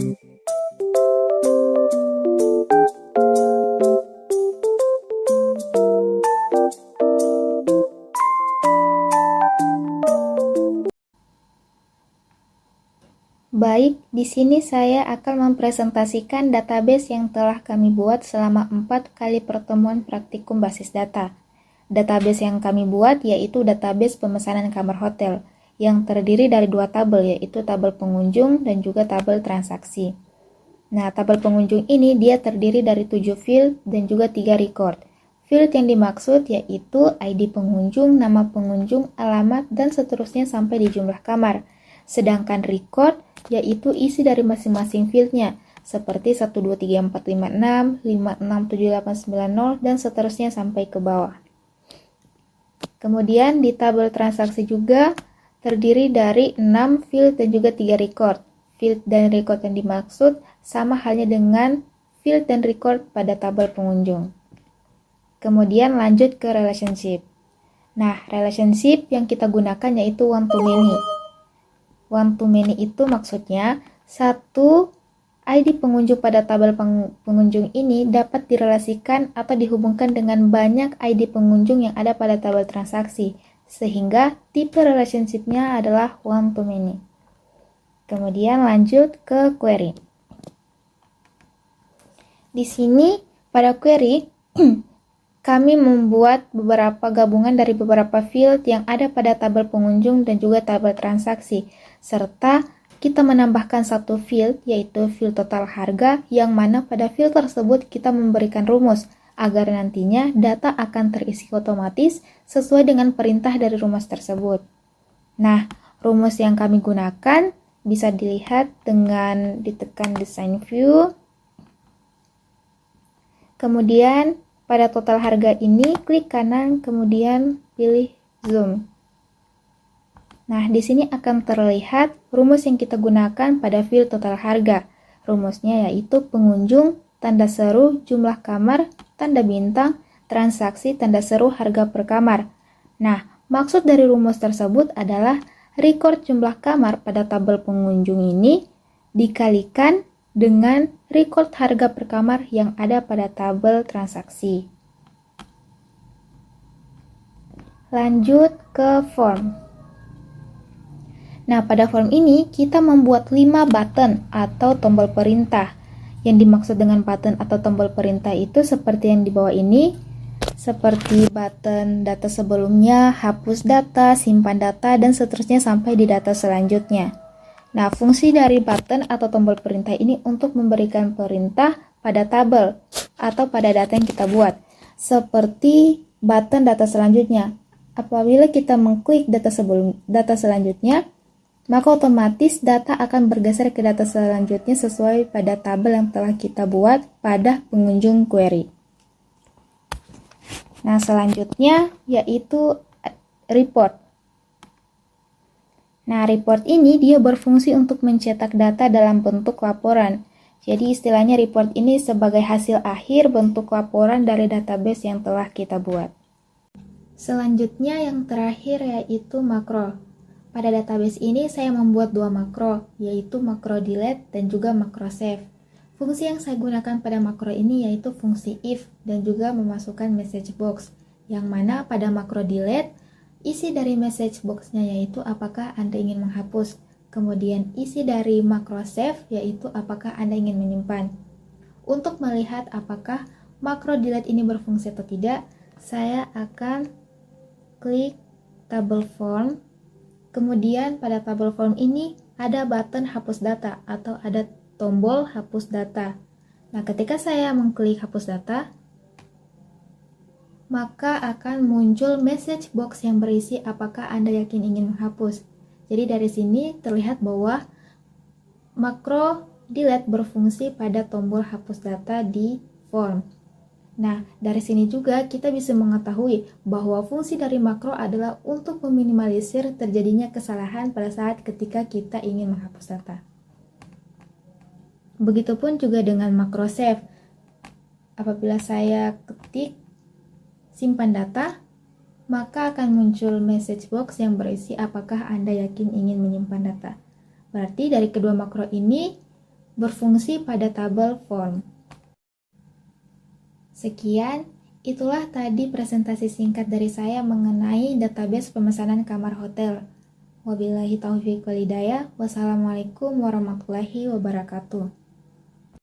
Baik, di sini saya akan mempresentasikan database yang telah kami buat selama 4 kali pertemuan praktikum basis data. Database yang kami buat yaitu database pemesanan kamar hotel, yang terdiri dari 2 tabel, yaitu tabel pengunjung dan juga tabel transaksi. Nah, tabel pengunjung ini dia terdiri dari 7 field dan juga 3 record. Field yang dimaksud yaitu ID pengunjung, nama pengunjung, alamat, dan seterusnya sampai di jumlah kamar. Sedangkan record yaitu isi dari masing-masing fieldnya, seperti 1, 2, 3, 4, 5, 6, 5, 6, 7, 8, 9, 0, dan seterusnya sampai ke bawah. Kemudian di tabel transaksi juga terdiri dari 6 field dan juga 3 record. Field dan record yang dimaksud sama halnya dengan field dan record pada tabel pengunjung. Kemudian lanjut ke relationship. Nah, relationship yang kita gunakan yaitu one to many. One to many itu maksudnya satu ID pengunjung pada tabel pengunjung ini dapat direlasikan atau dihubungkan dengan banyak ID pengunjung yang ada pada tabel transaksi, sehingga tipe relationship-nya adalah one to many. Kemudian lanjut ke query. Di sini pada query kami membuat beberapa gabungan dari beberapa field yang ada pada tabel pengunjung dan juga tabel transaksi, serta kita menambahkan satu field, yaitu field total harga, yang mana pada field tersebut kita memberikan rumus, agar nantinya data akan terisi otomatis sesuai dengan perintah dari rumus tersebut. Nah, rumus yang kami gunakan bisa dilihat dengan ditekan design view. Kemudian pada total harga ini, klik kanan, kemudian pilih zoom. Nah, di sini akan terlihat rumus yang kita gunakan pada field total harga. Rumusnya yaitu pengunjung, tanda seru, jumlah kamar, tanda bintang, transaksi, tanda seru, harga per kamar. Nah, maksud dari rumus tersebut adalah record jumlah kamar pada tabel pengunjung ini dikalikan dengan record harga per kamar yang ada pada tabel transaksi. Lanjut ke form. Nah, pada form ini kita membuat 5 button atau tombol perintah. Yang dimaksud dengan button atau tombol perintah itu seperti yang di bawah ini, seperti button data sebelumnya, hapus data, simpan data, dan seterusnya sampai di data selanjutnya. Nah, fungsi dari button atau tombol perintah ini untuk memberikan perintah pada tabel atau pada data yang kita buat. Seperti button data selanjutnya. Apabila kita mengklik data selanjutnya, maka otomatis data akan bergeser ke data selanjutnya sesuai pada tabel yang telah kita buat pada pengunjung query. Nah, selanjutnya yaitu report. Nah, report ini dia berfungsi untuk mencetak data dalam bentuk laporan. Jadi istilahnya report ini sebagai hasil akhir bentuk laporan dari database yang telah kita buat. Selanjutnya yang terakhir yaitu makro. Pada database ini saya membuat 2 makro, yaitu makro delete dan juga makro save. Fungsi yang saya gunakan pada makro ini yaitu fungsi if dan juga memasukkan message box, yang mana pada makro delete isi dari message box-nya yaitu apakah Anda ingin menghapus. Kemudian isi dari makro save yaitu apakah Anda ingin menyimpan. Untuk melihat apakah makro delete ini berfungsi atau tidak, saya akan klik tabel form. Kemudian pada tabel form ini ada button hapus data atau ada tombol hapus data. Nah, ketika saya mengklik hapus data, maka akan muncul message box yang berisi apakah Anda yakin ingin menghapus. Jadi dari sini terlihat bahwa makro delete berfungsi pada tombol hapus data di form. Nah, dari sini juga kita bisa mengetahui bahwa fungsi dari makro adalah untuk meminimalisir terjadinya kesalahan pada saat ketika kita ingin menghapus data. Begitupun juga dengan makro save. Apabila saya ketik simpan data, maka akan muncul message box yang berisi apakah Anda yakin ingin menyimpan data. Berarti dari kedua makro ini, berfungsi pada tabel form. Sekian, itulah tadi presentasi singkat dari saya mengenai database pemesanan kamar hotel. Wabillahi taufiq wal hidayah. Wassalamualaikum warahmatullahi wabarakatuh.